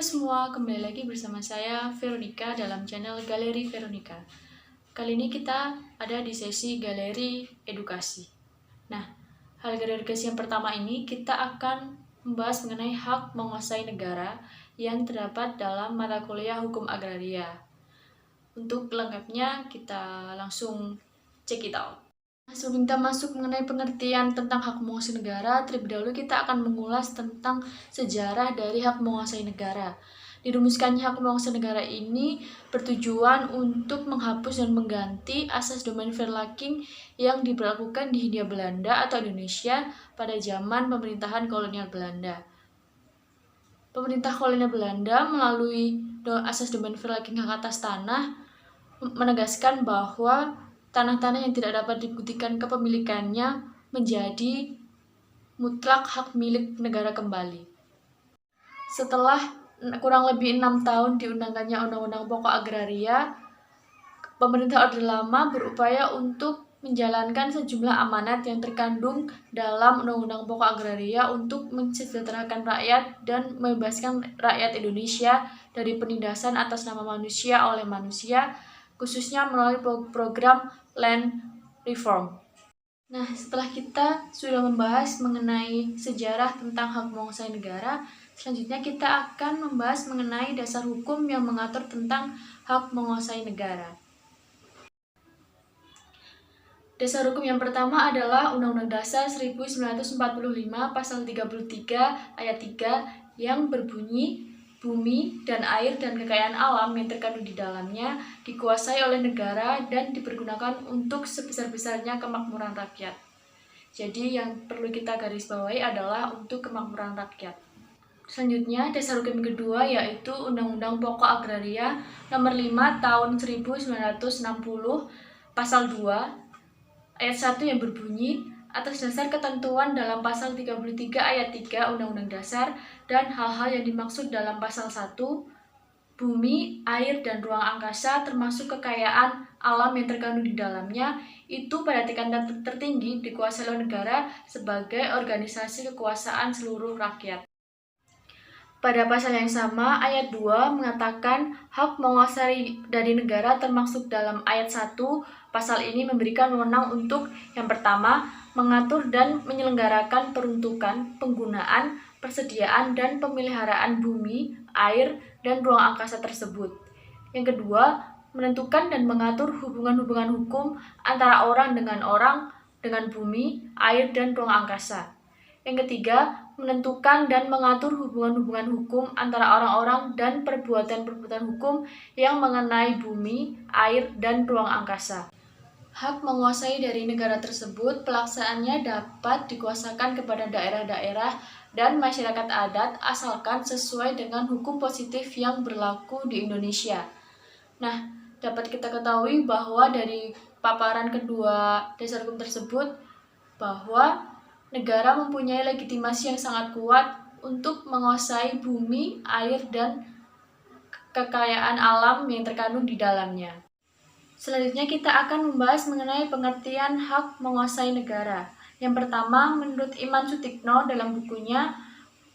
Halo semua, kembali lagi bersama saya Veronica dalam channel Galeri Veronica. Kali ini kita ada di sesi Galeri Edukasi. Nah, hal galeri edukasi yang pertama ini kita akan membahas mengenai hak menguasai negara yang terdapat dalam mata kuliah Hukum Agraria. Untuk lengkapnya kita langsung check it out. Sebelum kita masuk mengenai pengertian tentang hak menguasai negara, terlebih dahulu kita akan mengulas tentang sejarah dari hak menguasai negara. Dirumuskannya hak menguasai negara ini bertujuan untuk menghapus dan mengganti asas domain Verlaking yang diberlakukan di Hindia Belanda atau Indonesia pada zaman pemerintahan kolonial Belanda. Pemerintah kolonial Belanda melalui asas domain Verlaking hak atas tanah menegaskan bahwa tanah-tanah yang tidak dapat dibuktikan kepemilikannya menjadi mutlak hak milik negara kembali. Setelah kurang lebih 6 tahun diundangkannya Undang-Undang Pokok Agraria, pemerintah Orde Lama berupaya untuk menjalankan sejumlah amanat yang terkandung dalam Undang-Undang Pokok Agraria untuk mensejahterakan rakyat dan membebaskan rakyat Indonesia dari penindasan atas nama manusia oleh manusia, khususnya melalui program Land Reform. Nah, setelah kita sudah membahas mengenai sejarah tentang hak menguasai negara, selanjutnya kita akan membahas mengenai dasar hukum yang mengatur tentang hak menguasai negara. Dasar hukum yang pertama adalah Undang-Undang Dasar 1945 Pasal 33 Ayat 3 yang berbunyi, bumi dan air dan kekayaan alam yang terkandung di dalamnya dikuasai oleh negara dan dipergunakan untuk sebesar-besarnya kemakmuran rakyat. Jadi yang perlu kita garis bawahi adalah untuk kemakmuran rakyat. Selanjutnya, dasar hukum kedua yaitu Undang-Undang Pokok Agraria Nomor 5 Tahun 1960 Pasal 2 Ayat 1 yang berbunyi, atas dasar ketentuan dalam Pasal 33 Ayat 3 Undang-Undang Dasar dan hal-hal yang dimaksud dalam Pasal 1, bumi, air, dan ruang angkasa termasuk kekayaan alam yang terkandung di dalamnya itu pada tingkatan tertinggi dikuasai oleh negara sebagai organisasi kekuasaan seluruh rakyat. Pada pasal yang sama, ayat 2 mengatakan hak menguasai dari negara termasuk dalam ayat 1. Pasal ini memberikan wewenang untuk yang pertama, mengatur dan menyelenggarakan peruntukan, penggunaan, persediaan, dan pemeliharaan bumi, air, dan ruang angkasa tersebut. Yang kedua, menentukan dan mengatur hubungan-hubungan hukum antara orang, dengan bumi, air, dan ruang angkasa. Yang ketiga, menentukan dan mengatur hubungan-hubungan hukum antara orang-orang dan perbuatan-perbuatan hukum yang mengenai bumi, air, dan ruang angkasa. Hak menguasai dari negara tersebut pelaksanaannya dapat dikuasakan kepada daerah-daerah dan masyarakat adat asalkan sesuai dengan hukum positif yang berlaku di Indonesia. Nah, dapat kita ketahui bahwa dari paparan kedua dasar hukum tersebut bahwa negara mempunyai legitimasi yang sangat kuat untuk menguasai bumi, air, dan kekayaan alam yang terkandung di dalamnya. Selanjutnya kita akan membahas mengenai pengertian hak menguasai negara. Yang pertama, menurut Iman Sutikno dalam bukunya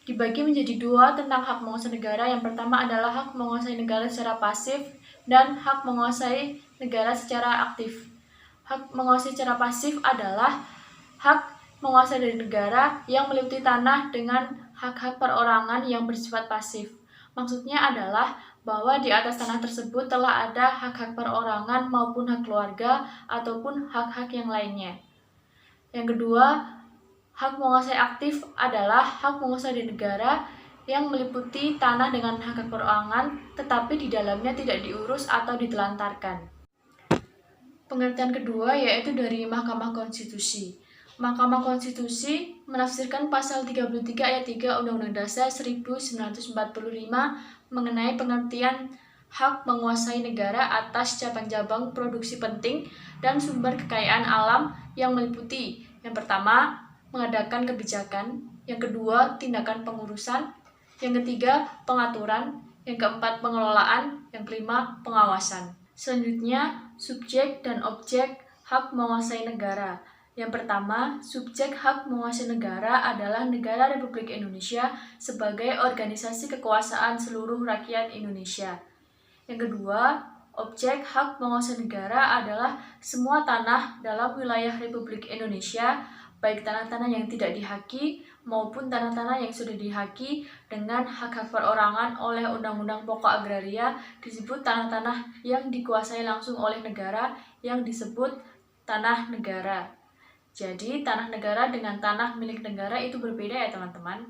dibagi menjadi dua tentang hak menguasai negara. Yang pertama adalah hak menguasai negara secara pasif dan hak menguasai negara secara aktif. Hak menguasai secara pasif adalah hak menguasai dari negara yang meliputi tanah dengan hak-hak perorangan yang bersifat pasif. Maksudnya adalah bahwa di atas tanah tersebut telah ada hak-hak perorangan maupun hak keluarga ataupun hak-hak yang lainnya. Yang kedua, hak menguasai aktif adalah hak menguasai di negara yang meliputi tanah dengan hak-hak perorangan tetapi di dalamnya tidak diurus atau ditelantarkan. Pengertian kedua yaitu dari Mahkamah Konstitusi. Mahkamah Konstitusi menafsirkan pasal 33 ayat 3 Undang-Undang Dasar 1945 mengenai pengertian hak menguasai negara atas cabang-cabang produksi penting dan sumber kekayaan alam yang meliputi yang pertama, mengadakan kebijakan, yang kedua, tindakan pengurusan, yang ketiga, pengaturan, yang keempat, pengelolaan, yang kelima, pengawasan. Selanjutnya, subjek dan objek hak menguasai negara. Yang pertama, subjek hak menguasai negara adalah Negara Republik Indonesia sebagai organisasi kekuasaan seluruh rakyat Indonesia. Yang kedua, objek hak menguasai negara adalah semua tanah dalam wilayah Republik Indonesia, baik tanah-tanah yang tidak dihaki maupun tanah-tanah yang sudah dihaki dengan hak-hak perorangan oleh Undang-Undang Pokok Agraria disebut tanah-tanah yang dikuasai langsung oleh negara yang disebut tanah negara. Jadi, tanah negara dengan tanah milik negara itu berbeda ya teman-teman.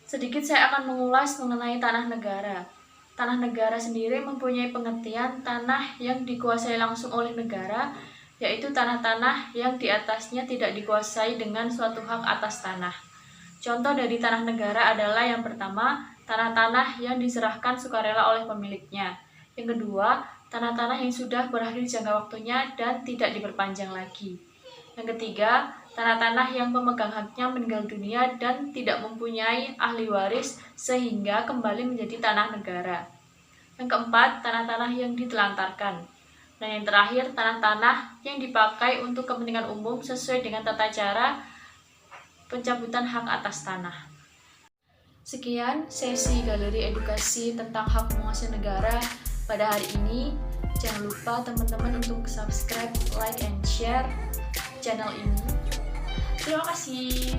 Sedikit saya akan mengulas mengenai tanah negara. Tanah negara sendiri mempunyai pengertian tanah yang dikuasai langsung oleh negara, yaitu tanah-tanah yang di atasnya tidak dikuasai dengan suatu hak atas tanah. Contoh dari tanah negara adalah yang pertama, tanah-tanah yang diserahkan sukarela oleh pemiliknya. Yang kedua, tanah-tanah yang sudah berakhir jangka waktunya dan tidak diperpanjang lagi. Yang ketiga, tanah-tanah yang pemegang haknya meninggal dunia dan tidak mempunyai ahli waris sehingga kembali menjadi tanah negara. Yang keempat, tanah-tanah yang ditelantarkan. Dan yang terakhir, tanah-tanah yang dipakai untuk kepentingan umum sesuai dengan tata cara pencabutan hak atas tanah. Sekian sesi galeri edukasi tentang hak menguasai negara pada hari ini. Jangan lupa teman-teman untuk subscribe, like, and share channel ini. Terima kasih.